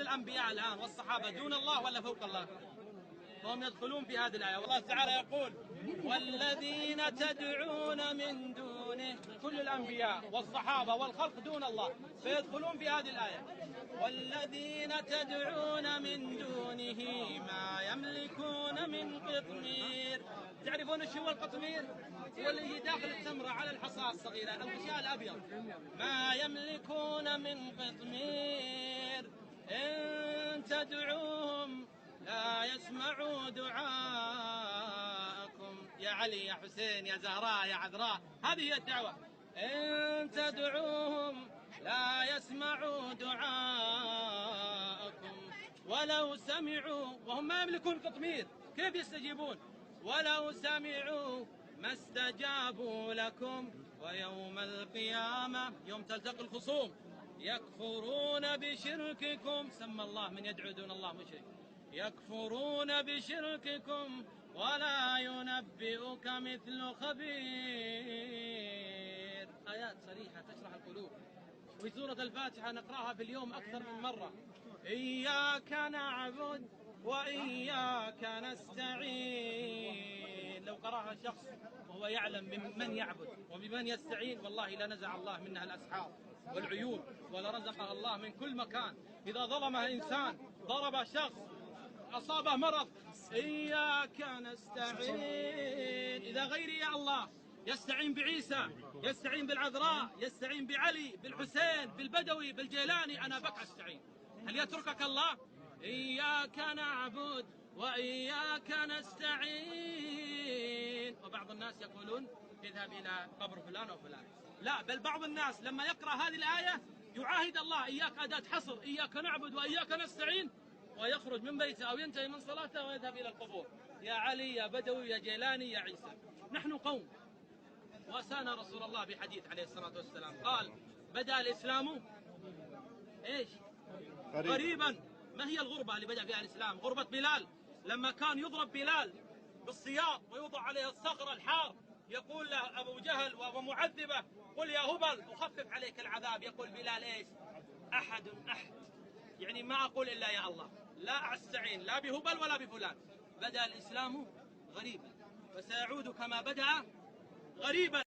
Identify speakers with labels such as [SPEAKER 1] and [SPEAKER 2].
[SPEAKER 1] كل الأنبياء الآن والصحابة دون الله ولا فوق الله؟ فهم يدخلون في هذه الآية. والله تعالى يقول والذين تدعون من دونه، كل الأنبياء والصحابة والخلق دون الله، فيدخلون في هذه الآية. والذين تدعون من دونه ما يملكون من قطمير. تعرفون ايش هو القطمير؟ هو اللي داخل التمرة على الحصاة الصغيرة، الغشاء الأبيض. ما يملكون من قطمير إن تدعوهم لا يسمعوا دعاءكم. يا علي يا حسين يا زهراء يا عذراء، هذه هي الدعوة. إن تدعوهم لا يسمعوا دعاءكم ولو سمعوا، وهم ما يملكون قطمير، كيف يستجيبون؟ ولو سمعوا ما استجابوا لكم ويوم القيامة يوم تلتقي الخصوم يكفرون بشرككم. سمى الله من يدعو دون الله مشرك. يكفرون بشرككم ولا ينبئك مثل خبير. آيات صريحة تشرح القلوب. وفي سورة الفاتحة نقرأها في اليوم أكثر من مرة. إياك نعبد وإياك نستعين. لو قرأها شخص وهو يعلم من يعبد وبمن يستعين والله لنزع الله منها الأسحار والعيوب ولرزقها الله من كل مكان. إذا ظلمها إنسان، ضرب شخص، أصابه مرض، إياك نستعين. إذا غيري يا الله يستعين بعيسى، يستعين بالعذراء، يستعين بعلي، بالحسين، بالبدوي، بالجيلاني، أنا بك أستعين. هل يتركك الله؟ إياك نعبد وإياك نستعين. وبعض الناس يقولون اذهب إلى قبر فلان أو فلان. لا، بل بعض الناس لما يقرأ هذه الآية يعاهد الله، إياك أداة حصر، إياك نعبد وإياك نستعين، ويخرج من بيته أو ينتهي من صلاته ويذهب إلى القبور. يا علي يا بدوي يا جيلاني يا عيسى. نحن قوم، وأسانا رسول الله بحديث عليه الصلاة والسلام قال بدأ الإسلام إيش؟ غريبا. ما هي الغربة اللي بدأ فيها الإسلام؟ غربة بلال لما كان يضرب بلال بالسياط ويوضع عليه الصخر الحار، يقول له أبو جهل وأبو معذبة قل يا هبل أخفف عليك العذاب، يقول بلال إيش؟ أحد أحد، يعني ما أقول إلا يا الله، لا أستعين لا بهبل ولا بفلان. بدأ الإسلام غريبا وسيعود كما بدأ غريبا.